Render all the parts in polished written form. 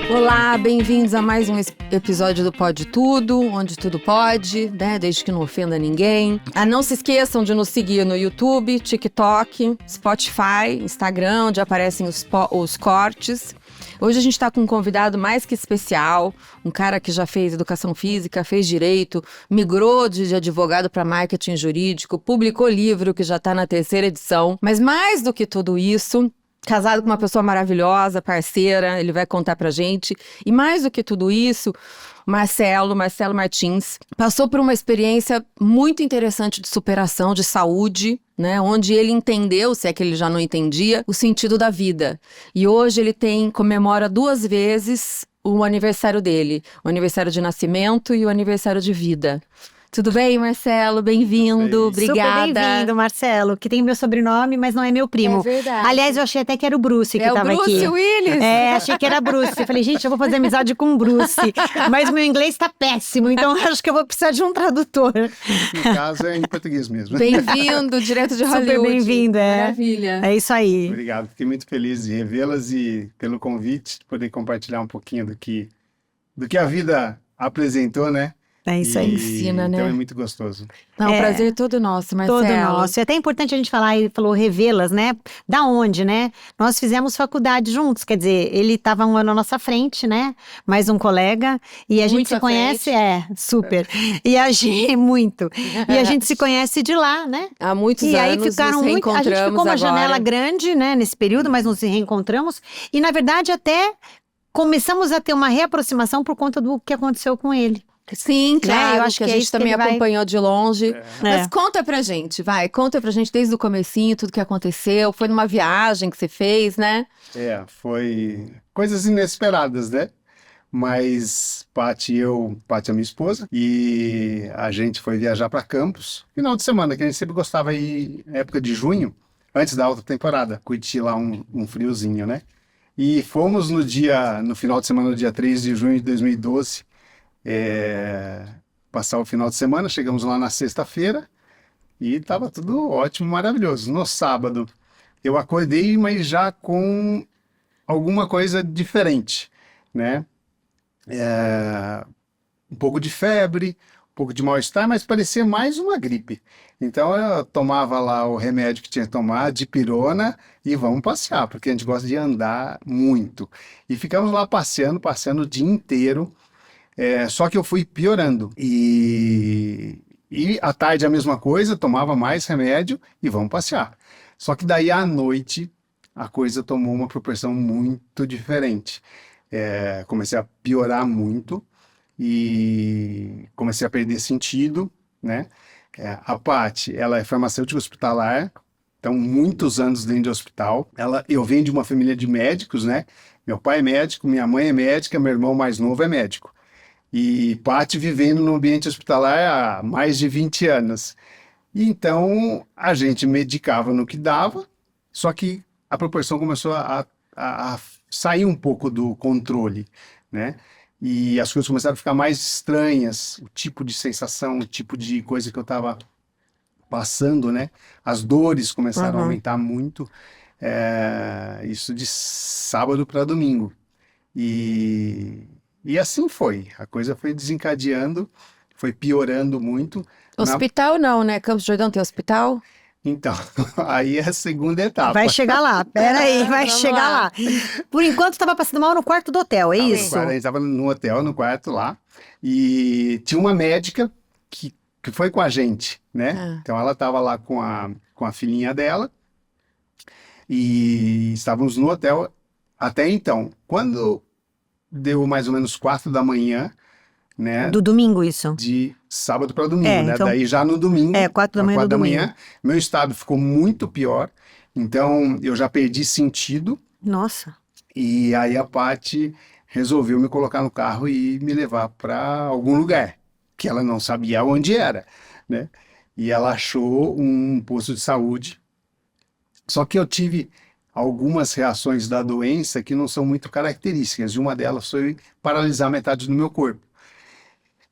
Olá, bem-vindos a mais um episódio do Pode Tudo, onde tudo pode, né? Desde que não ofenda ninguém. Não se esqueçam de nos seguir no YouTube, TikTok, Spotify, Instagram, onde aparecem os cortes. Hoje a gente está com um convidado mais que especial, um cara que já fez educação física, fez direito, migrou de advogado para marketing jurídico, publicou livro que já está na 3ª edição. Mas mais do que tudo isso, casado com uma pessoa maravilhosa, parceira, ele vai contar pra gente. E mais do que tudo isso, Marcelo Martins, passou por uma experiência muito interessante de superação, de saúde, né? Onde ele entendeu, se é que ele já não entendia, o sentido da vida. E hoje ele comemora 2 vezes o aniversário dele, o aniversário de nascimento e o aniversário de vida. Tudo bem, Marcelo? Bem-vindo, obrigada. Super bem-vindo, Marcelo, que tem meu sobrenome, mas não é meu primo. É verdade. Aliás, eu achei até que era o Bruce que estava aqui. É o Bruce Willis? Achei que era Bruce. Eu falei, gente, eu vou fazer amizade com o Bruce. Mas meu inglês está péssimo, então acho que eu vou precisar de um tradutor. No caso, é em português mesmo. Bem-vindo, direto de Hollywood. Super bem-vindo, Maravilha. É isso aí. Obrigado, fiquei muito feliz de revê-las e pelo convite, de poder compartilhar um pouquinho do que a vida apresentou, né? É isso aí. Ensina, né? Então é muito gostoso. Não, o prazer é todo nosso, Marcelo. Todo nosso. É até importante a gente falar, ele falou revê-las, né? Da onde, né? Nós fizemos faculdade juntos, quer dizer, ele estava um ano à nossa frente, né? Mais um colega, e a gente se conhece, super. E a gente, muito. E a gente se conhece de lá, né? Há muitos anos E aí ficaram muito, a gente ficou uma janela grande, né? Nesse período, mas nos reencontramos. E na verdade até começamos a ter uma reaproximação por conta do que aconteceu com ele. Sim, claro, eu acho que a é gente isso também que ele acompanhou de longe. Mas É. conta pra gente, conta pra gente desde o comecinho, tudo que aconteceu. Foi numa viagem que você fez, né? Foi coisas inesperadas, né? Mas Paty é minha esposa, e a gente foi viajar para Campos, final de semana, que a gente sempre gostava de ir, época de junho, antes da alta temporada, curtir lá um friozinho, né? E fomos no final de semana, no dia 3 de junho de 2012, passar o final de semana. Chegamos lá na sexta-feira e estava tudo ótimo, maravilhoso. No sábado eu acordei, mas já com alguma coisa diferente, né? Um pouco de febre, um pouco de mal-estar, mas parecia mais uma gripe. Então eu tomava lá o remédio que tinha que tomar, dipirona, e vamos passear, porque a gente gosta de andar muito. E ficamos lá passeando o dia inteiro. Só que eu fui piorando. E à tarde a mesma coisa, tomava mais remédio e vamos passear. Só que daí à noite a coisa tomou uma proporção muito diferente. Comecei a piorar muito e comecei a perder sentido, né? A Paty, ela é farmacêutica hospitalar, então muitos anos dentro de hospital. Eu venho de uma família de médicos, né? Meu pai é médico, minha mãe é médica, meu irmão mais novo é médico. E Paty vivendo no ambiente hospitalar há mais de 20 anos. E então a gente medicava no que dava, só que a proporção começou a sair um pouco do controle, né? E as coisas começaram a ficar mais estranhas, o tipo de sensação, o tipo de coisa que eu estava passando, né? As dores começaram a aumentar muito, isso de sábado para domingo. E assim foi, a coisa foi desencadeando, foi piorando muito. Hospital não, né? Campos do Jordão tem hospital? Então, aí é a segunda etapa. Vai chegar lá, peraí, vai chegar lá. Por enquanto estava passando mal no quarto do hotel, é isso? A gente estava no hotel, no quarto lá, e tinha uma médica que foi com a gente, né? Então ela estava lá com a filhinha dela, e estávamos no hotel até então. Quando deu mais ou menos 4 da manhã, né? Do domingo, isso? De sábado para domingo, né? Então, Daí já no domingo, 4 da manhã 4 do da domingo. manhã, meu estado ficou muito pior, então eu já perdi sentido. Nossa. E aí a Paty resolveu me colocar no carro e me levar para algum lugar, que ela não sabia onde era, né? E ela achou um posto de saúde, só que eu tive algumas reações da doença que não são muito características, e uma delas foi paralisar metade do meu corpo.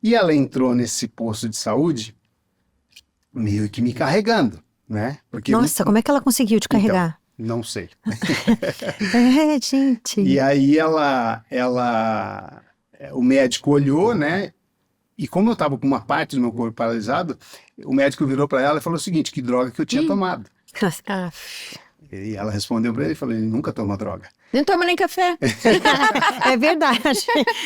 E ela entrou nesse posto de saúde meio que me carregando, né? Porque Nossa, como é que ela conseguiu te carregar? Não sei. É, gente. E aí o médico olhou, né? E como eu estava com uma parte do meu corpo paralisado, o médico virou para ela e falou o seguinte, que droga que eu tinha tomado. Ah, E ela respondeu para ele e falou, ele nunca toma droga. não toma nem café. É verdade.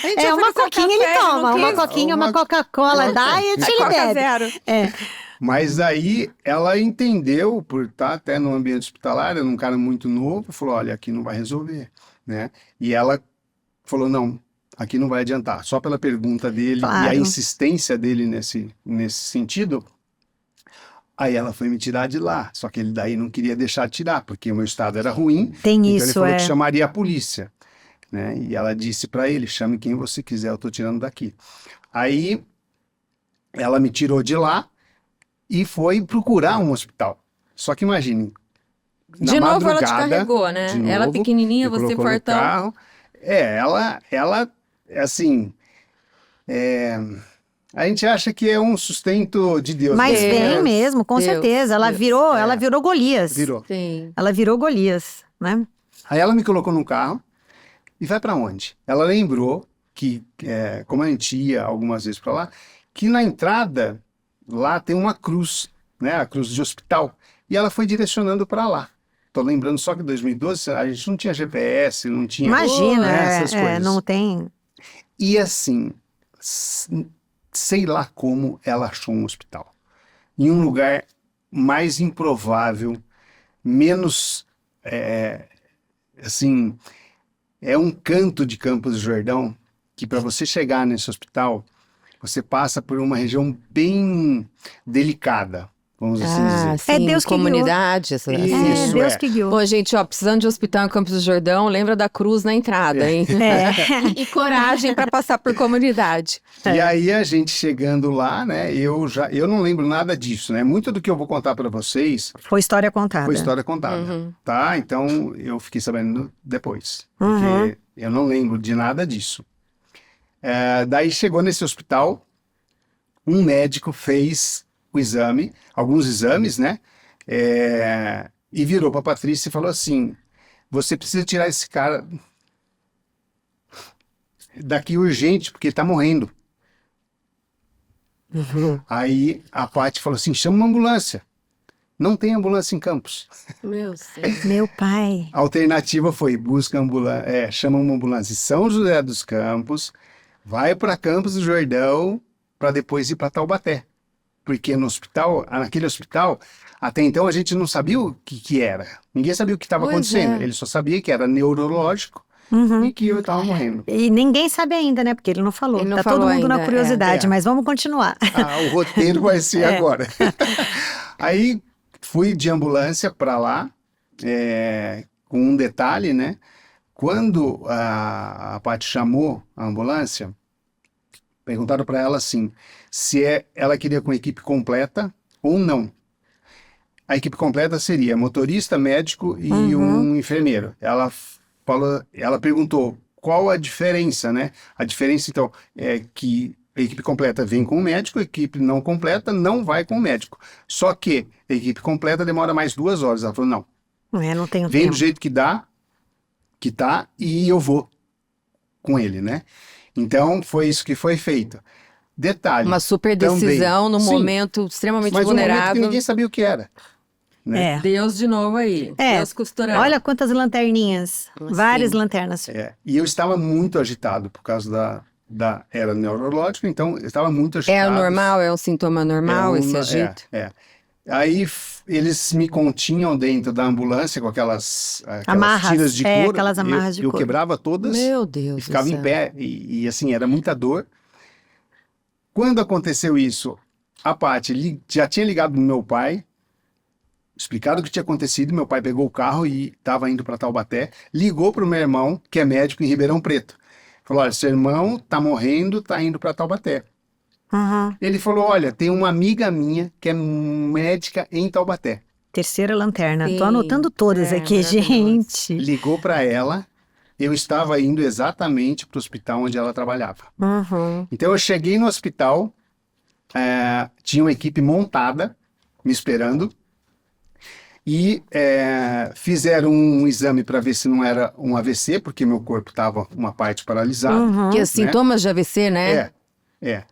gente É uma ofereceu coquinha café, ele toma, não uma quis. coquinha, uma Coca-Cola, dá e É ele Coca bebe. Zero. É. Mas aí ela entendeu, por estar até no ambiente hospitalar, era um cara muito novo, falou, olha, aqui não vai resolver, né? E ela falou, não, aqui não vai adiantar. Só pela pergunta dele e a Claro. insistência dele nesse sentido, aí ela foi me tirar de lá. Só que ele daí não queria deixar tirar, porque o meu estado era ruim. Tem Então ele isso, falou é. que chamaria a polícia, né? E ela disse para ele, chame quem você quiser, eu tô tirando daqui. Aí ela me tirou de lá e foi procurar um hospital. Só que imagine, na De novo ela te madrugada, carregou, né? de Ela novo, pequenininha, me você colocou no fortão. carro. Ela, assim, a gente acha que é um sustento de Deus. Mas Deus, vem mesmo, com Deus, certeza. Ela Deus. virou Golias. Virou. Sim. Ela virou Golias, né? Aí ela me colocou num carro e vai para onde? Ela lembrou que, como a gente ia algumas vezes para lá, que na entrada lá tem uma cruz, né? A cruz de hospital. E ela foi direcionando para lá. Tô lembrando só que em 2012 a gente não tinha GPS, não tinha Imagina, essas coisas. não tem. E assim, sei lá como ela achou um hospital. Em um lugar mais improvável, menos, assim, é um canto de Campos do Jordão que para você chegar nesse hospital, você passa por uma região bem delicada, vamos assim Ah, dizer. sim, É Deus que guiou. comunidade. Isso, assim. Deus que guiou. Pô, gente, ó, precisando de hospital em Campos do Jordão, lembra da cruz na entrada, hein? E coragem para passar por comunidade. E aí a gente chegando lá, né, eu não lembro nada disso, né? Muito do que eu vou contar para vocês Foi história contada. foi história contada, tá? Então eu fiquei sabendo depois, Uhum. porque eu não lembro de nada disso. Daí chegou nesse hospital, um médico fez o exame, alguns exames, né? E virou para a Patrícia e falou assim: você precisa tirar esse cara daqui urgente, porque ele está morrendo. Aí a Paty falou assim: chama uma ambulância. Não tem ambulância em Campos. Meu Deus. Meu pai. A alternativa foi: busca ambulância, chama uma ambulância em São José dos Campos, vai para Campos do Jordão, para depois ir para Taubaté. Porque no hospital, naquele hospital, até então a gente não sabia o que era. Ninguém sabia o que estava Pois acontecendo. é. Ele só sabia que era neurológico e que eu estava morrendo. E ninguém sabe ainda, né? Porque ele não falou. Ele não Tá falou todo mundo ainda, na curiosidade, é. mas vamos continuar. O roteiro vai ser agora. Aí fui de ambulância para lá, com um detalhe, né? Quando a Paty chamou a ambulância, perguntaram para ela assim, se ela queria com equipe completa ou não. A equipe completa seria motorista, médico e um enfermeiro. Ela perguntou qual a diferença, né? A diferença, então, é que a equipe completa vem com o médico, a equipe não completa não vai com o médico. Só que a equipe completa demora mais 2 horas. Ela falou, não, Não tenho vem tempo. do jeito que dá, que tá, e eu vou com ele, né? Então, foi isso que foi feito. Detalhe. Uma super também, decisão num sim, momento extremamente mas um momento que vulnerável. ninguém sabia o que era. Né? É. Deus de novo aí. Deus costurando. Olha quantas lanterninhas. Assim. Várias lanternas. E eu estava muito agitado por causa era neurológico, então eu estava muito agitado. É normal? É um sintoma normal esse agito? Aí eles me continham dentro da ambulância com aquelas Amarras, tiras de couro. aquelas amarras de eu couro. quebrava todas Meu Deus e ficava do em céu. pé. E assim, era muita dor. Quando aconteceu isso, a Paty já tinha ligado no meu pai, explicado o que tinha acontecido. Meu pai pegou o carro e estava indo para Taubaté, ligou para o meu irmão, que é médico em Ribeirão Preto. Falou, olha, seu irmão está morrendo, está indo para Taubaté. Uhum. Ele falou, olha, tem uma amiga minha que é médica em Taubaté. Terceira lanterna. Sim. Tô anotando todas aqui, maravilhoso. gente. Ligou para ela, eu estava indo exatamente para o hospital onde ela trabalhava. Uhum. Então eu cheguei no hospital, tinha uma equipe montada, me esperando, E fizeram um exame para ver se não era um AVC, porque meu corpo estava uma parte paralisada. Uhum. Que é sintomas de AVC, né? É.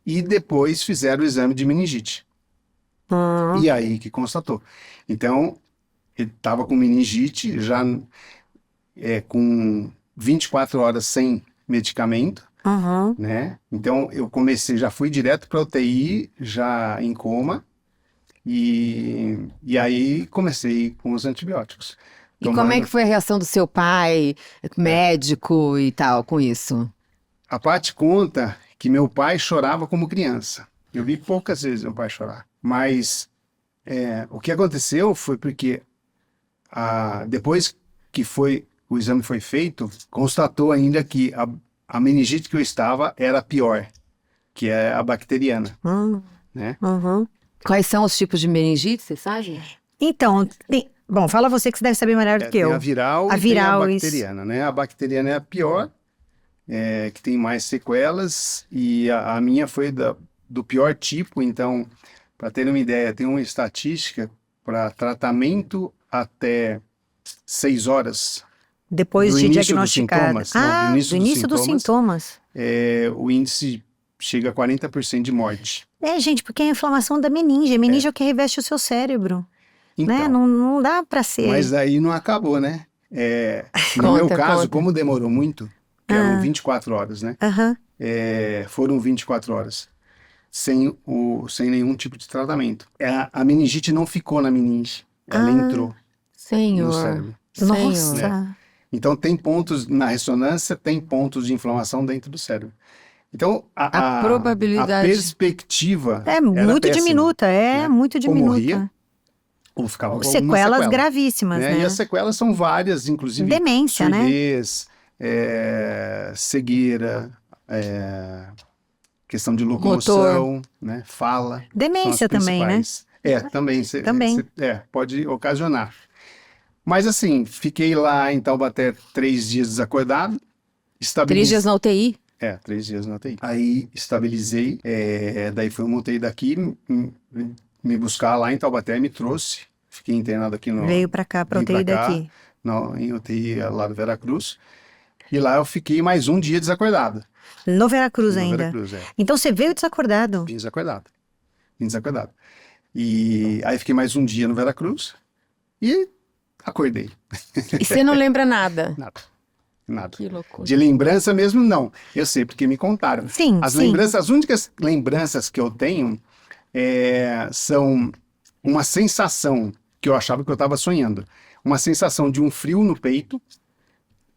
E depois fizeram o exame de meningite. Uhum. E aí que constatou. Então, ele estava com meningite, já com 24 horas sem medicamento, Uhum. né? Então, eu já fui direto para UTI, já em coma, e aí comecei com os antibióticos. E como é que foi a reação do seu pai, médico e tal, com isso? A Paty conta que meu pai chorava como criança. Eu vi poucas vezes meu pai chorar. Mas o que aconteceu foi porque depois que o exame foi feito, constatou ainda que a meningite que eu estava era pior, que é a bacteriana, né? Uhum. Quais são os tipos de meningite, você sabe? Então, bom, fala você que você deve saber melhor do que eu. Tem a viral A e viral, tem a isso. bacteriana, né? A bacteriana é a pior, que tem mais sequelas, e a minha foi do pior tipo. Então, para ter uma ideia, tem uma estatística para tratamento até 6 horas Depois do de início dos diagnosticada. sintomas. Não, do início dos sintomas. O índice chega a 40% de morte. Gente, porque é a inflamação da meninge. A meninge é o que reveste o seu cérebro. Então, Né? Não dá pra ser. mas aí não acabou, né? No meu caso, como demorou muito, que eram 24 horas, né? Aham. Foram 24 horas sem nenhum tipo de tratamento. A meningite não ficou na meninge, ela entrou no Senhor. cérebro. Nossa. Né? Então tem pontos na ressonância, tem pontos de inflamação dentro do cérebro. Então A probabilidade... a perspectiva É era muito péssima, diminuta, né? muito Ou diminuta. morria, ou ficava com alguma Sequelas sequela, gravíssimas, né? E as sequelas são várias, inclusive Demência, surdez, cegueira, questão de locomoção, né? Fala. Demência são as também, né? principais. Também. Também. Pode ocasionar. Mas assim, fiquei lá em Taubaté 3 dias desacordado. 3 dias na UTI? 3 dias na UTI. Aí estabilizei, daí foi uma UTI daqui, me buscar lá em Taubaté, me trouxe. Fiquei internado aqui no... Veio pra cá, pra vim UTI pra cá, daqui. em UTI lá do Veracruz. E lá eu fiquei mais um dia desacordado. No Veracruz No ainda. Veracruz, Então você veio desacordado. Vim desacordado. E aí fiquei mais um dia no Veracruz e acordei. E você não lembra nada? Nada. Que loucura. De lembrança mesmo, não. Eu sei porque me contaram. Sim, As únicas lembranças que eu tenho são uma sensação que eu achava que eu estava sonhando. Uma sensação de um frio no peito,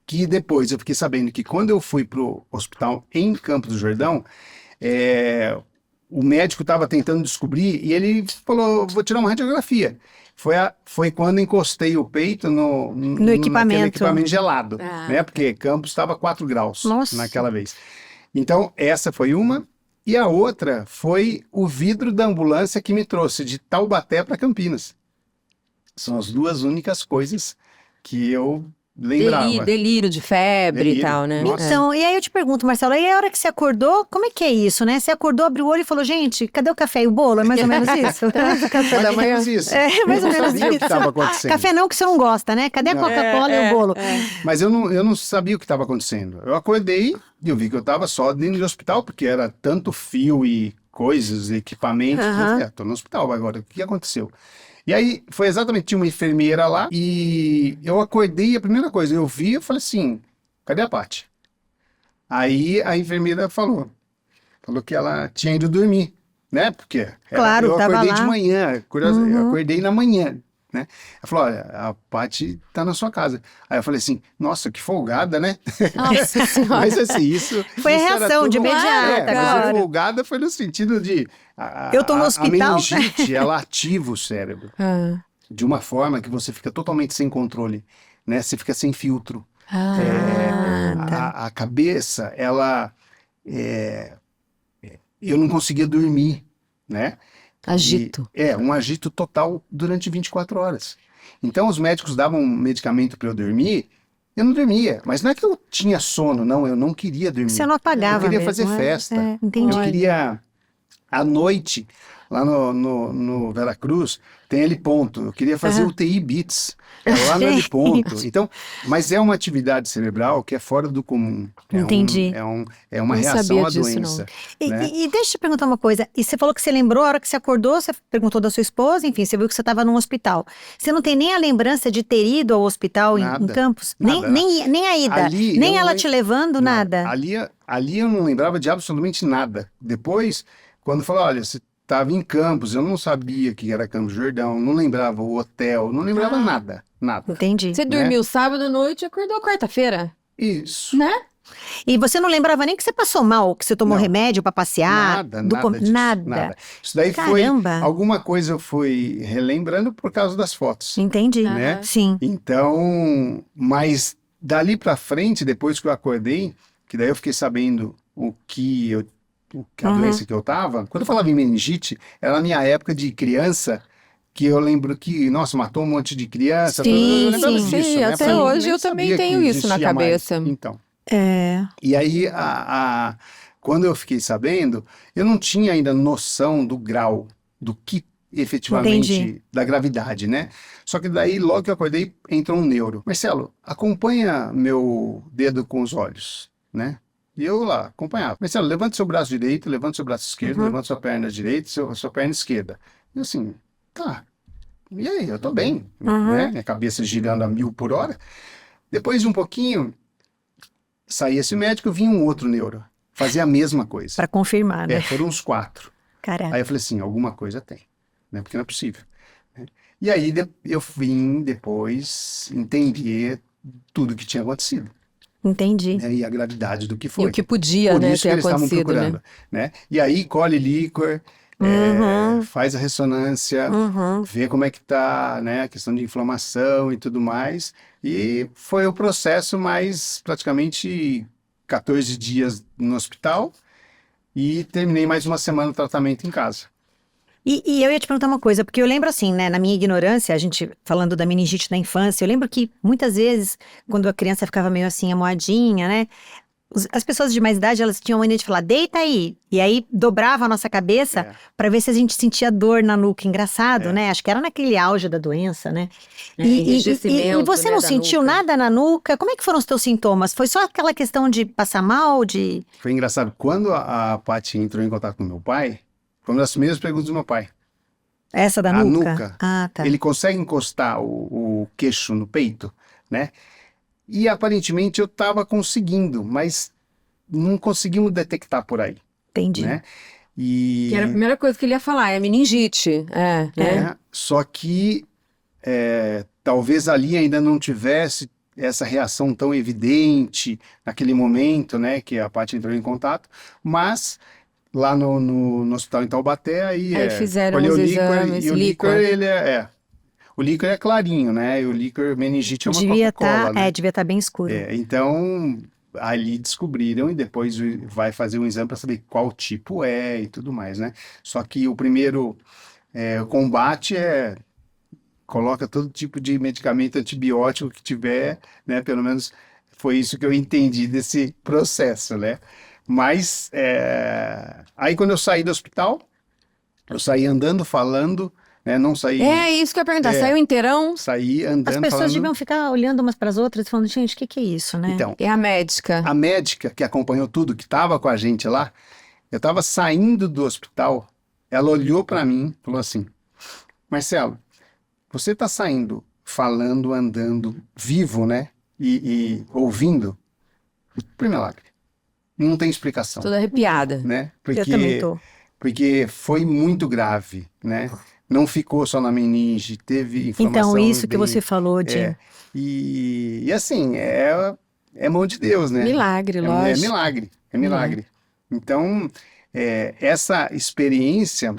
que depois eu fiquei sabendo que quando eu fui para o hospital em Campos do Jordão, o médico estava tentando descobrir e ele falou, vou tirar uma radiografia. Foi quando encostei o peito no equipamento gelado, né? Porque Campos estava 4 graus naquela vez. Então, essa foi uma. E a outra foi o vidro da ambulância que me trouxe de Taubaté para Campinas. São as duas únicas coisas que eu lembrava. Delírio de febre e tal, né? Nossa. Então, e aí eu te pergunto, Marcelo, aí a hora que você acordou, como é que é isso, né? Você acordou, abriu o olho e falou, gente, cadê o café e o bolo? É mais ou menos isso? Café da manhã. Isso. Mais ou Eu não menos sabia o que isso. estava acontecendo. Café não, que você não gosta, né? Cadê a Coca-Cola e o bolo? Mas eu não sabia o que estava acontecendo. Eu acordei e eu vi que eu estava só dentro do hospital, porque era tanto fio e coisas, equipamentos. Eu falei, tô no hospital agora, o que aconteceu? E aí, foi exatamente, tinha uma enfermeira lá, e eu acordei, e a primeira coisa, eu vi, eu falei assim, cadê a Paty? Aí a enfermeira falou que ela tinha ido dormir, né? Porque Claro, eu tava acordei lá. de manhã, curioso, eu acordei na manhã, né? Ela falou, olha, a Paty tá na sua casa. Aí eu falei assim, nossa, que folgada, né? Nossa Senhora. Mas assim, isso... Foi a isso era reação de tudo- imediata, mas claro. a folgada foi no sentido de... Eu tô no hospital. A meningite, ela ativa o cérebro de uma forma que você fica totalmente sem controle, né? Você fica sem filtro. A cabeça, ela... eu não conseguia dormir, né? Agito. Um agito total durante 24 horas. Então, os médicos davam um medicamento para eu dormir, eu não dormia. Mas não é que eu tinha sono, não, eu não queria dormir. Você não apagava Eu queria mesmo, fazer né? festa. Entendi. Eu queria, à noite, lá no Veracruz, tem L ponto. Eu queria fazer UTI BITS. Lá no L ponto. Então, mas é uma atividade cerebral que é fora do comum. Entendi. É uma Não reação sabia à disso, doença. E, né? e deixa eu te perguntar uma coisa. E você falou que você lembrou a hora que você acordou, você perguntou da sua esposa, enfim, você viu que você estava num hospital. Você não tem nem a lembrança de ter ido ao hospital em Nada. Campos? Nada. Nem a ida? Ali, Nem eu ela não te levando, nada? Ali eu não lembrava de absolutamente nada. Depois, quando falou, olha, você estava em Campos, eu não sabia que era Campos do Jordão, não lembrava o hotel, não lembrava nada. Entendi. Você dormiu sábado à noite e acordou quarta-feira, Isso. né? E você não lembrava nem que você passou mal, que você tomou Não. remédio para passear? Nada disso. Nada. Isso daí Caramba. foi alguma coisa eu fui relembrando por causa das fotos. Entendi. Né? Sim. Então, mas dali pra frente, depois que eu acordei, que daí eu fiquei sabendo a doença que eu tava, quando eu falava em meningite, era na minha época de criança, que eu lembro que, nossa, matou um monte de criança, Sim, eu lembrava sim. disso, Sim, né? até Porque hoje nem eu também sabia tenho que isso na existia mais. cabeça. Então, É. e aí, quando eu fiquei sabendo, eu não tinha ainda noção do grau, do que efetivamente, Entendi. da gravidade, né? Só que daí, logo que eu acordei, entrou um neuro. Marcelo, acompanha meu dedo com os olhos, né? E eu lá, acompanhava. Marcelo, levante seu braço direito, levante seu braço esquerdo, levante sua perna direita, sua perna esquerda. E assim, tá. E aí, eu tô bem, né? Minha cabeça girando a 1000 por hora. Depois de um pouquinho, saía esse médico, vinha um outro neuro. Fazia a mesma coisa. Para confirmar, né? Foram uns 4. Caraca. Aí eu falei assim, alguma coisa tem, né? Porque não é possível. Né? E aí eu vim depois entender tudo que tinha acontecido, Entendi. né? E a gravidade do que E foi. o que podia, Por né, isso ter que eles estavam acontecido, procurando, né? E aí colhe líquor, faz a ressonância, vê como é que tá, né? A questão de inflamação e tudo mais. E foi o processo mais praticamente 14 dias no hospital e terminei mais uma semana o tratamento em casa. E eu ia te perguntar uma coisa, porque eu lembro assim, né, na minha ignorância, a gente falando da meningite na infância, eu lembro que muitas vezes, quando a criança ficava meio assim, amuadinha, né, as pessoas de mais idade, elas tinham a mania de falar, deita aí, e aí dobrava a nossa cabeça para ver se a gente sentia dor na nuca, engraçado, né, acho que era naquele auge da doença, né. E você não sentiu nada na nuca? Como é que foram os teus sintomas? Foi só aquela questão de passar mal, Foi engraçado, quando a Paty entrou em contato com meu pai, foi uma das primeiras perguntas do meu pai. Essa da A nuca? nuca. Ah, tá. Ele consegue encostar o queixo no peito, né? E aparentemente eu estava conseguindo, mas não conseguimos detectar por aí, Entendi. né? E Que era a primeira coisa que ele ia falar, é meningite. Né? só que talvez ali ainda não tivesse essa reação tão evidente naquele momento, né, que a Paty entrou em contato, mas lá no hospital em Taubaté, aí fizeram colheu os líquor, exames, e o líquor, ele o líquor é clarinho, né, e o líquor meningite é uma Coca-Cola, né? Devia estar bem escuro. Então, ali descobriram e depois vai fazer um exame para saber qual tipo é e tudo mais, né? Só que o primeiro combate coloca todo tipo de medicamento antibiótico que tiver, né? Pelo menos foi isso que eu entendi desse processo, né? Mas aí quando eu saí do hospital, eu saí andando, falando, né? Não saí. É isso que eu ia perguntar, saiu inteirão? Saí andando, As pessoas falando. deviam ficar olhando umas para as outras, falando, gente, o que é isso, né? Então, É a médica. a médica que acompanhou tudo, que estava com a gente lá, eu estava saindo do hospital, ela olhou para mim e falou assim, Marcelo, você está saindo, falando, andando, vivo, né? E ouvindo, por milagre. Não tem explicação, Toda arrepiada. né? Eu também tô. Porque foi muito grave, né? Não ficou só na meninge, teve inflamação. Então, isso que você falou de... E assim, é mão de Deus, né? Milagre, lógico. É milagre. Então, essa experiência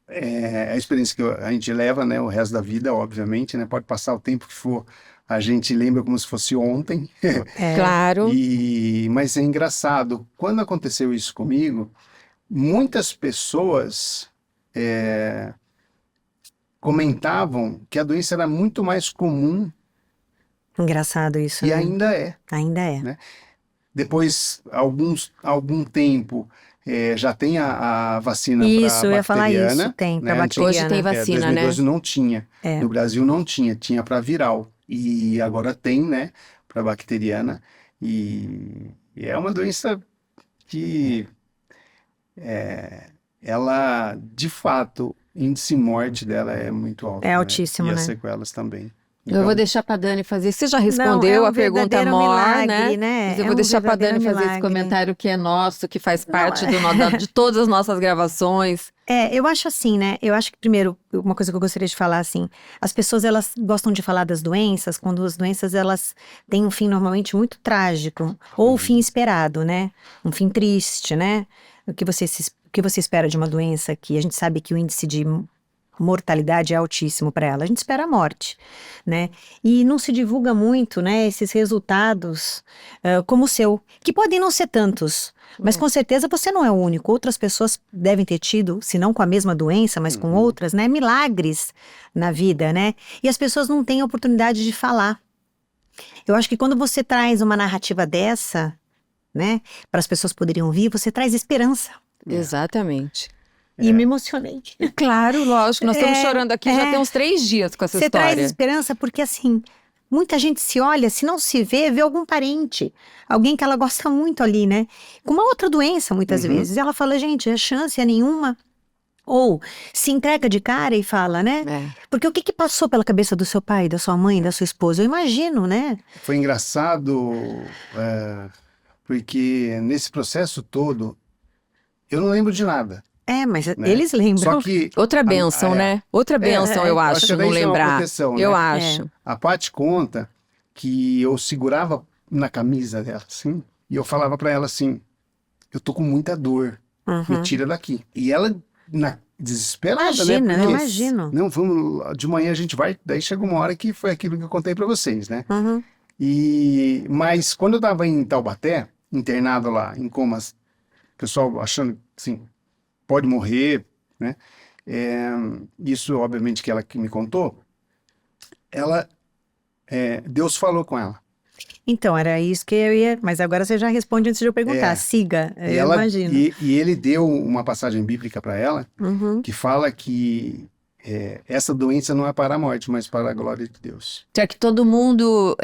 é a experiência que a gente leva, né, o resto da vida, obviamente, né? Pode passar o tempo que for, a gente lembra como se fosse ontem. Claro. Mas é engraçado, quando aconteceu isso comigo, muitas pessoas comentavam que a doença era muito mais comum Engraçado isso, e né? ainda é. Ainda é. Né? depois, algum tempo, já tem a vacina para Isso, eu ia falar bacteriana. isso, tem para né? bacteriana. Hoje tem vacina, 2012 né? não tinha. No Brasil não tinha para viral. E agora tem, né, para bacteriana. E é uma doença que ela, de fato, índice de morte dela é muito alto, É né? altíssimo, E as né? sequelas também. Eu vou deixar para Dani fazer. Você já respondeu Não, é um a pergunta verdadeiro maior, milagre, né? Mas eu É vou um deixar para Dani verdadeiro fazer esse milagre. comentário que é nosso, que faz parte Não, de todas as nossas gravações. eu acho assim, né? Eu acho que, primeiro, uma coisa que eu gostaria de falar, assim, as pessoas, elas gostam de falar das doenças, quando as doenças, elas têm um fim normalmente muito trágico, ou o fim esperado, né? Um fim triste, né? O que você espera de uma doença que a gente sabe que o índice de mortalidade é altíssimo para ela. A gente espera a morte, né? E não se divulga muito, né, esses resultados como o seu, que podem não ser tantos, mas com certeza você não é o único. Outras pessoas devem ter tido, se não com a mesma doença, mas com outras, né, milagres na vida, né? E as pessoas não têm a oportunidade de falar. Eu acho que quando você traz uma narrativa dessa, né, para as pessoas poderem ouvir, você traz esperança. Exatamente. E me emocionei. Claro, lógico. Nós estamos chorando aqui já tem uns 3 dias com essa Você história. traz esperança porque, assim, muita gente se olha, se não se vê algum parente, alguém que ela gosta muito ali, né? Com uma outra doença, muitas vezes. E ela fala, gente, a chance é nenhuma. Ou se entrega de cara e fala, né? Porque o que passou pela cabeça do seu pai, da sua mãe, da sua esposa? Eu imagino, né? Foi engraçado, porque nesse processo todo, eu não lembro de nada. Mas né? eles lembram. Só que Outra bênção, né? Outra bênção, eu acho, que daí não isso é uma lembrar. proteção, né? Eu acho. A Paty conta que eu segurava na camisa dela, assim, e eu falava pra ela assim, eu tô com muita dor, me tira daqui. E ela, desesperada, Imagina, né? eu imagino. Não, vamos, de manhã a gente vai, daí chegou uma hora que foi aquilo que eu contei pra vocês, né? Mas quando eu tava em Taubaté, internado lá, em comas, o pessoal achando, assim, pode morrer, né? Isso, obviamente, que ela que me contou. Deus falou com ela. Então, era isso que eu ia... Mas agora você já responde antes de eu perguntar. Siga, eu imagino. E ele deu uma passagem bíblica para ela, que fala que essa doença não é para a morte, mas para a glória de Deus. Já que todo mundo...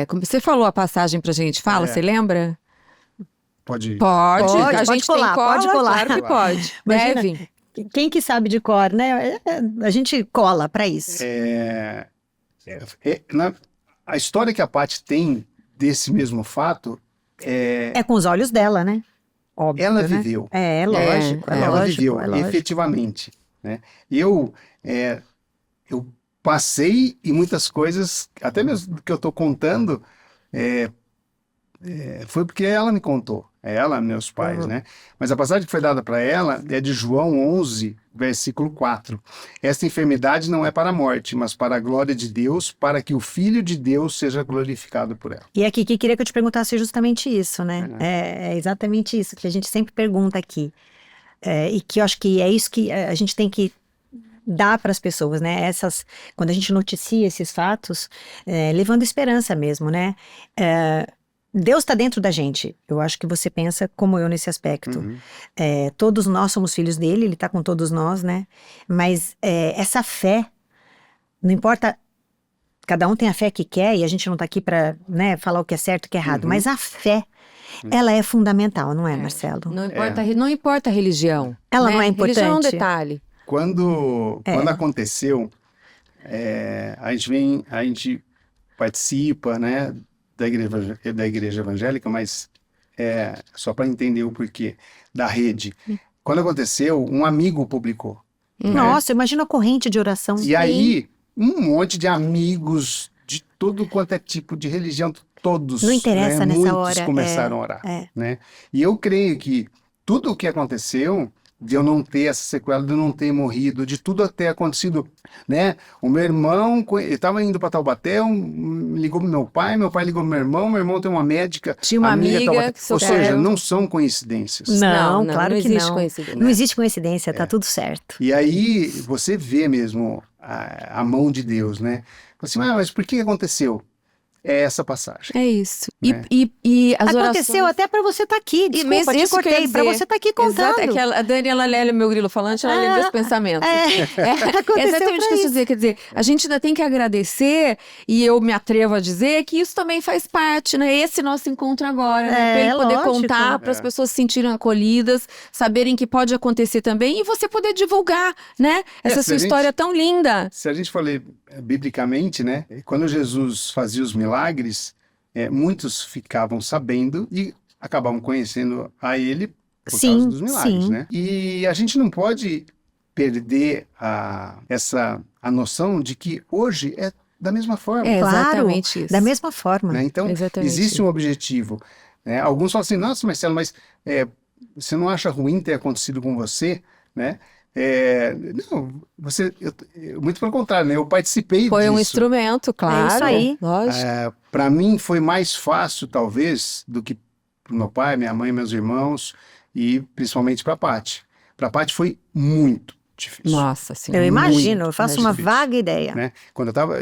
como você falou a passagem pra gente, fala, você lembra? Pode. A gente colar, tem cola, pode colar. claro que pode. Imagina, Deve. Quem que sabe de cor, né? A gente cola para isso. A história que a Paty tem desse mesmo fato é com os olhos dela, né? Óbvio, ela né? viveu. Lógico, Ela viveu, lógico. efetivamente. Né? Eu passei e muitas coisas, até mesmo do que eu estou contando, foi porque ela me contou. Ela, meus pais, né? Mas a passagem que foi dada para ela é de João 11, versículo 4. Esta enfermidade não é para a morte, mas para a glória de Deus, para que o Filho de Deus seja glorificado por ela. E aqui, que queria que eu te perguntasse justamente isso, né? É exatamente isso que a gente sempre pergunta aqui. E que eu acho que é isso que a gente tem que dar para as pessoas, né? Quando a gente noticia esses fatos, levando esperança mesmo, né? Deus está dentro da gente. Eu acho que você pensa como eu nesse aspecto. Todos nós somos filhos dele, ele está com todos nós, né? Mas essa fé, não importa, cada um tem a fé que quer, e a gente não está aqui para, né, falar o que é certo e o que é errado, mas a fé, ela é fundamental, não é, Marcelo? Não importa a religião. Ela né? não é importante. Religião é um detalhe. Quando aconteceu, a gente participa, né, da igreja evangélica, mas só para entender o porquê, da rede. Quando aconteceu, um amigo publicou. Nossa, imagina a corrente de oração. E aí, um monte de amigos de todo quanto é tipo de religião, todos, não interessa, né, nessa muitos hora. começaram a orar. Né? E eu creio que tudo o que aconteceu, de eu não ter essa sequela, de eu não ter morrido, de tudo ter acontecido, né? O meu irmão, eu estava indo para Taubaté, ligou pro meu pai ligou pro meu irmão tem uma médica. Tinha uma amiga que ou seja, não são coincidências. Não, claro que existe não. coincidência. Não existe coincidência, tá tudo certo. E aí você vê mesmo a mão de Deus, né? Assim, mas por que aconteceu? é essa passagem. É isso. Né? E as Aconteceu orações... até para você estar aqui. Desculpa, Mas te isso que eu ia cortei. Para dizer. você estar aqui contando. Exato, é que a Dani, ela lê meu grilo falante, ela lê meus pensamentos. Aconteceu Exatamente o que pra eu dizer. Quer dizer, a gente ainda tem que agradecer, e eu me atrevo a dizer que isso também faz parte, né? Esse nosso encontro agora, né? Pra ele poder lógico. contar, para as pessoas se sentirem acolhidas, saberem que pode acontecer também, e você poder divulgar, né? Essa se sua a gente- história tão linda. Se a gente for ler biblicamente, né? Quando Jesus fazia os milagres, muitos ficavam sabendo e acabavam conhecendo a ele por Sim, causa dos milagres, sim. né? E a gente não pode perder a noção de que hoje é da mesma forma. É Claro, exatamente isso. da mesma forma. Né? Então, Exatamente existe isso. um objetivo. Né? Alguns falam assim, nossa, Marcelo, mas você não acha ruim ter acontecido com você? Né? Não, muito pelo contrário, né? Eu participei Foi um disso. instrumento, claro. isso aí. Lógico. Para mim foi mais fácil, talvez, do que para meu pai, minha mãe, meus irmãos e principalmente para a Paty. Para a Paty foi muito difícil. Nossa Eu Senhora. imagino, eu faço uma difícil. vaga ideia. Né?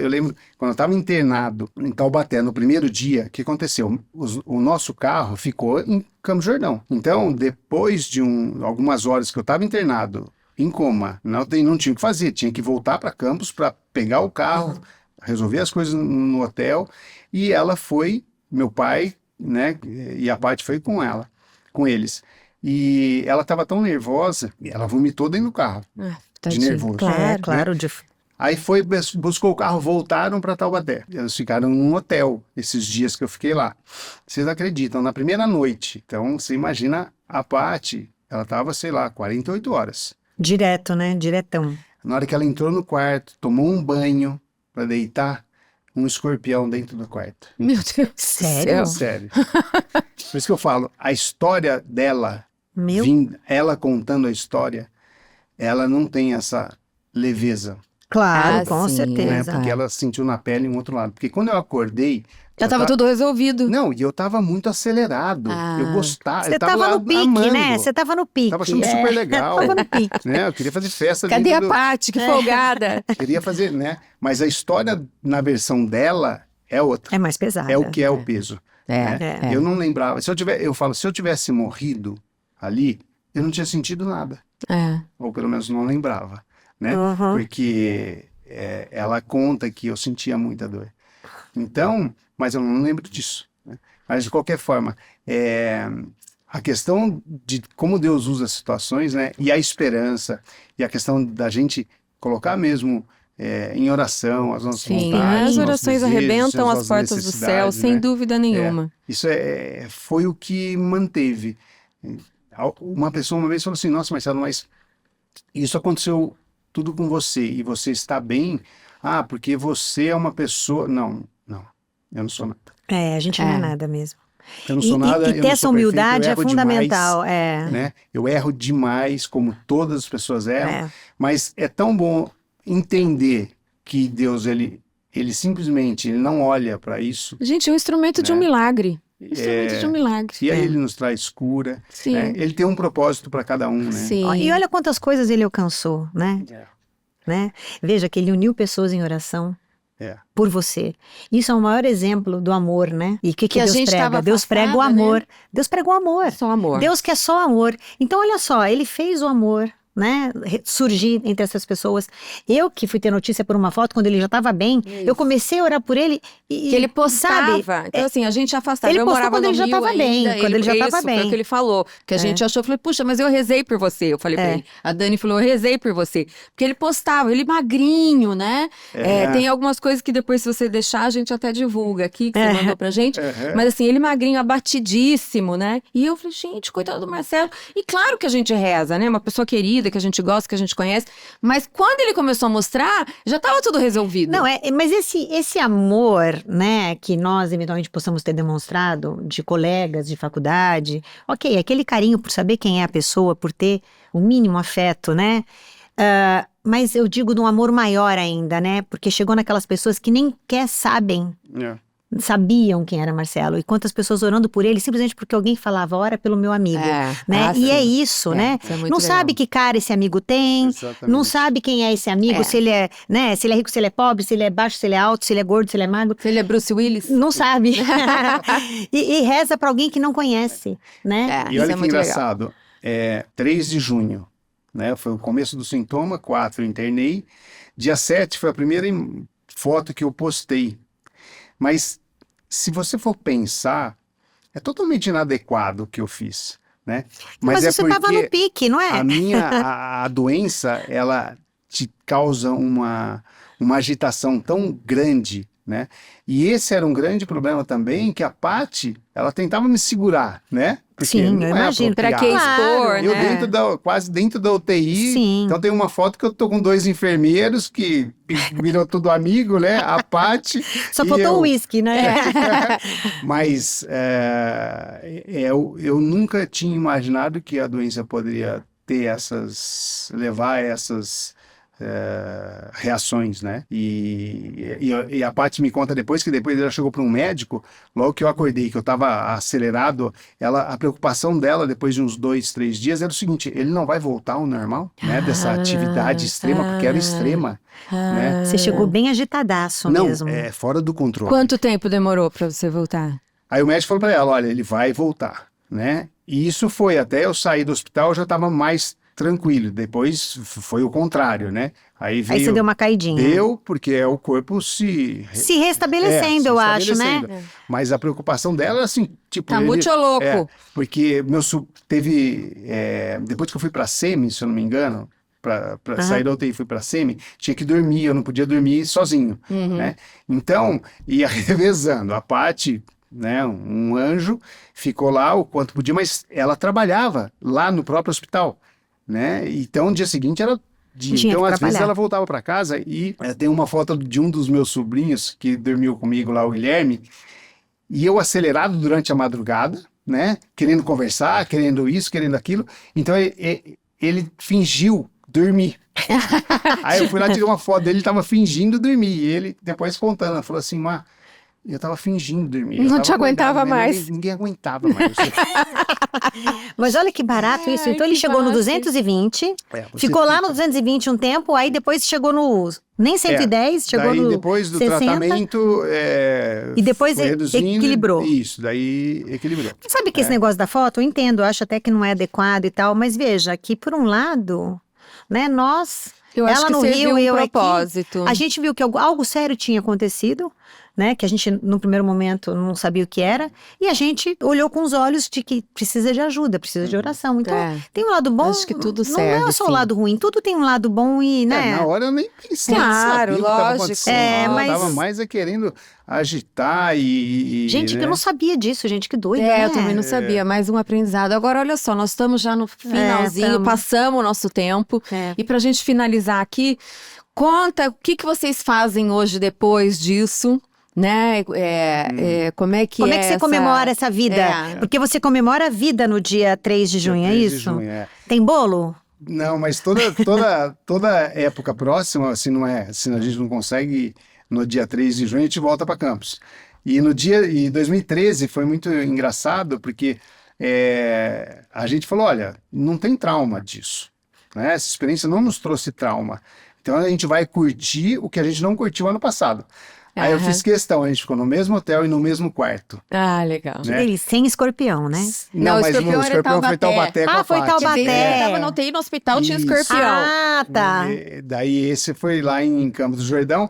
Eu lembro, quando eu estava internado em Taubaté, no primeiro dia, o que aconteceu? O nosso carro ficou em Campos do Jordão. Então, depois de algumas horas que eu estava internado, em coma, não tinha o que fazer, tinha que voltar para Campos para pegar o carro, resolver as coisas no hotel, e ela foi, meu pai, né, e a Paty foi com eles. E ela estava tão nervosa, ela vomitou dentro do carro. Ah, De tadinho. nervoso. Claro, claro. Aí buscou o carro, voltaram para Taubaté. Eles ficaram num hotel esses dias que eu fiquei lá. Vocês acreditam, na primeira noite. Então, você imagina a Paty, ela estava, sei lá, 48 horas. Direto, né? Diretão. Na hora que ela entrou no quarto, tomou um banho para deitar, um escorpião dentro do quarto. Meu Deus do Sério? céu. Sério. Por isso que eu falo, a história dela, Meu, ela contando a história, ela não tem essa leveza. claro, Ah, com sim, Né? certeza. Porque ela sentiu na pele um outro lado. Porque quando eu acordei... Já eu estava tudo resolvido. Não, e eu tava muito acelerado. Ah. Eu gostava. Você eu tava tava lá no pique, amando. né? Você tava no pique. Tava achando super legal. Tava no pique. Né? Eu queria fazer festa Cadê dentro a Paty? Que folgada. Queria fazer, né? Mas a história na versão dela é outra. É mais pesada. É o que é o peso. É, né? é. Eu não lembrava. Se eu tivesse morrido ali, eu não tinha sentido nada. É. Ou pelo menos não lembrava. Né? Uhum. Porque ela conta que eu sentia muita dor. Então, mas eu não lembro disso. Né? Mas de qualquer forma, a questão de como Deus usa as situações, né? E a esperança, e a questão da gente colocar mesmo em oração as nossas Sim, vontades, as os nossos orações desejos, arrebentam as nossas portas do céu, necessidades, sem né? dúvida nenhuma. Isso foi o que manteve. Uma pessoa uma vez falou assim, nossa, Marcelo, mas isso aconteceu tudo com você e você está bem? Ah, porque você é uma pessoa... Não, eu não sou nada. A gente não é nada mesmo. Eu não sou nada, E eu ter não essa sou perfeito, humildade eu é erro fundamental. demais, né? Eu erro demais, como todas as pessoas erram, É. mas é tão bom entender que Deus, ele simplesmente ele não olha para isso. Gente, é um instrumento de um milagre. Instrumento de um milagre. E aí ele nos traz cura. Sim. Né? Ele tem um propósito para cada um, né? Sim. E olha quantas coisas ele alcançou, né? Né? Veja que ele uniu pessoas em oração por você. Isso é o maior exemplo do amor, né? E o que Que a Deus gente prega? tava Deus prega o afastada, amor. né? Deus prega o amor. Só amor. Deus quer só amor. Então, olha só, ele fez o amor, né? Surgir entre essas pessoas. Eu que fui ter notícia por uma foto, quando ele já estava bem, eu comecei a orar por ele e... Que ele postava. sabe, Então, assim, a gente afastava. ele Eu postou morava quando no ele já Rio tava bem, ainda, quando ele já tava Foi bem. o que ele falou. Que a gente achou, eu falei, puxa, mas eu rezei por você. Eu falei pra ele. A Dani falou, eu rezei por você. Porque ele postava, ele magrinho, né? Tem algumas coisas que depois, se você deixar, a gente até divulga aqui, que você mandou pra gente. Mas assim, ele magrinho, abatidíssimo, né? E eu falei, gente, coitado do Marcelo. E claro que a gente reza, né? Uma pessoa querida, que a gente gosta, que a gente conhece. Mas quando ele começou a mostrar, já estava tudo resolvido. Não, mas esse amor, né, que nós eventualmente possamos ter demonstrado de colegas de faculdade, ok, aquele carinho por saber quem é a pessoa, por ter o mínimo afeto, né? Mas eu digo de um amor maior ainda, né? Porque chegou naquelas pessoas que nem quer sabem, sabiam quem era Marcelo. E quantas pessoas orando por ele, simplesmente porque alguém falava, ora pelo meu amigo. Né? E é isso, né? Isso é muito não legal. sabe que cara esse amigo tem, Exatamente. não sabe quem é esse amigo, se ele é, né? Se ele é rico, se ele é pobre, se ele é baixo, se ele é alto, se ele é gordo, se ele é magro. Se ele é Bruce Willis? Não sabe. e reza pra alguém que não conhece, né? E Isso olha é que muito legal. engraçado, 3 de junho, né? Foi o começo do sintoma, 4 eu internei. Dia 7 foi a primeira foto que eu postei. Mas se você for pensar, é totalmente inadequado o que eu fiz, né? Mas é você tava porque no pique, não é? a doença, ela te causa uma agitação tão grande, né? E esse era um grande problema também, que a Paty, ela tentava me segurar, né? Porque Sim, não eu é imagino. Pra que apropriado. expor, Eu né? quase dentro da UTI, Sim. então tem uma foto que eu tô com 2 enfermeiros que virou tudo amigo, né? A Paty Só e faltou eu. o uísque, né? Mas eu nunca tinha imaginado que a doença poderia levar essas reações, né? E a Paty me conta depois que depois ela chegou para um médico, logo que eu acordei, que eu estava acelerado, a preocupação dela depois de uns 2, 3 dias era o seguinte: ele não vai voltar ao normal, né? Dessa atividade extrema, porque era extrema, né? Você chegou bem agitadaço Não, mesmo. é fora do controle. Quanto tempo demorou pra você voltar? Aí o médico falou para ela, olha, ele vai voltar, né? E isso foi, até eu sair do hospital, eu já estava mais tranquilo. Depois foi o contrário, né? Aí você deu uma caidinha. Deu, porque é o corpo se restabelecendo, eu acho, né? Mas a preocupação dela, assim, tipo... Tá muito louco. Porque depois que eu fui para SEMI, se eu não me engano, para sair da UTI e fui para SEMI, tinha que dormir, eu não podia dormir sozinho, né? Então, ia revezando. A Paty, né, um anjo, ficou lá o quanto podia, mas ela trabalhava lá no próprio hospital, né? Então, no dia seguinte era dia. Tinha Então, que às vezes, trabalhar. ela voltava para casa e tem uma foto de um dos meus sobrinhos que dormiu comigo lá, o Guilherme, e eu acelerado durante a madrugada, né? Querendo conversar, querendo isso, querendo aquilo. Então, ele fingiu dormir. Aí eu fui lá, tirei uma foto dele, ele tava fingindo dormir. E ele, depois contando, falou assim, eu tava fingindo dormir. Não te aguentava mais. Ninguém aguentava mais. Mas olha que barato isso. Então ele chegou no 220, ficou lá no 220 um tempo, aí depois chegou no... Nem 110, chegou daí, no depois do 60, tratamento... e depois foi reduzindo, equilibrou. Isso, daí equilibrou. Sabe que esse negócio da foto, eu entendo, eu acho até que não é adequado e tal, mas veja, que por um lado, né, Eu acho ela que no serviu Rio, um eu propósito. aqui, a gente viu que algo sério tinha acontecido, né, que a gente no primeiro momento não sabia o que era, e a gente olhou com os olhos de que precisa de ajuda, precisa de oração. Então, tem um lado bom, Acho que tudo não serve, é só o sim. lado ruim, tudo tem um lado bom e, né... Na hora eu nem pensei, Claro, sabia o que estava lógico. acontecendo. Mas- Eu tava mais querendo agitar Gente, que eu né? não sabia disso, gente, que doido, Eu né? também não sabia, mais um aprendizado. Agora, olha só, nós estamos já no finalzinho, tamo. passamos o nosso tempo. E pra gente finalizar aqui, conta o que vocês fazem hoje depois disso, né? Como é que Como é que você comemora essa vida? Porque você comemora a vida no dia 3 de junho, Dia é 3 de isso? junho, é. Tem bolo? Não, mas toda época próxima, se a gente não consegue, no dia 3 de junho, a gente volta para Campos. E em 2013 foi muito engraçado, porque a gente falou, olha, não tem trauma disso, né? Essa experiência não nos trouxe trauma. Então a gente vai curtir o que a gente não curtiu ano passado. Aí eu fiz questão, a gente ficou no mesmo hotel e no mesmo quarto. Ah, legal. Né? Ele sem escorpião, né? Não, o mas escorpião o era escorpião foi Taubaté com a foi Paty. Taubaté. Você tava na UTI no hospital, tinha Isso. escorpião. Ah, tá. Daí esse foi lá em Campos do Jordão.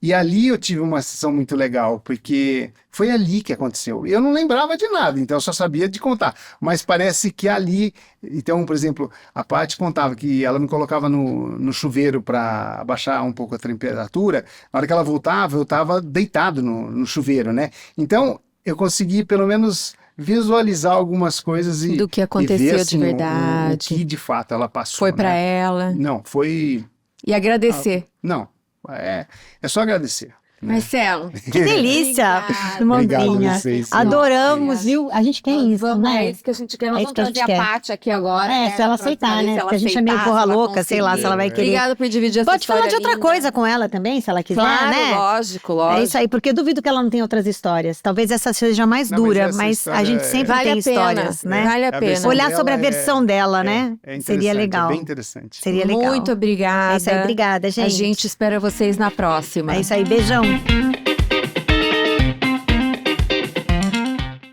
E ali eu tive uma sessão muito legal, porque foi ali que aconteceu. Eu não lembrava de nada, então eu só sabia de contar. Mas parece que ali... Então, por exemplo, a Paty contava que ela me colocava no chuveiro para abaixar um pouco a temperatura. Na hora que ela voltava, eu estava deitado no chuveiro, né? Então, eu consegui pelo menos visualizar algumas coisas do que aconteceu e ver, assim, de verdade. o que de fato ela passou. Foi para né? ela. Não, foi... E agradecer. Não, é só agradecer. Marcelo. Que delícia, Obrigado, Mondrinha. vocês. Adoramos, viu? A gente quer isso, É né? isso que a gente quer. Nós É vamos isso que a gente trazer a quer. Paty aqui agora. É, né, se ela pra aceitar, saber né? se ela Porque a gente é meio aceitar, porra se ela louca, sei lá, se ela vai conseguir. querer. Obrigada por dividir essa Pode falar de história outra linda. coisa com ela também, se ela quiser, Claro, né? lógico, lógico. É isso aí, porque eu duvido que ela não tenha outras histórias. Talvez essa seja mais Não, mas dura, essa mas história a gente é- sempre Vale tem a pena, histórias, né? Vale a A pena. versão Olhar dela sobre a é- versão dela, né? É Seria interessante, legal. É bem interessante. Seria legal. Muito obrigada. É isso aí, obrigada, gente. A gente espera vocês na próxima. É isso aí, beijão.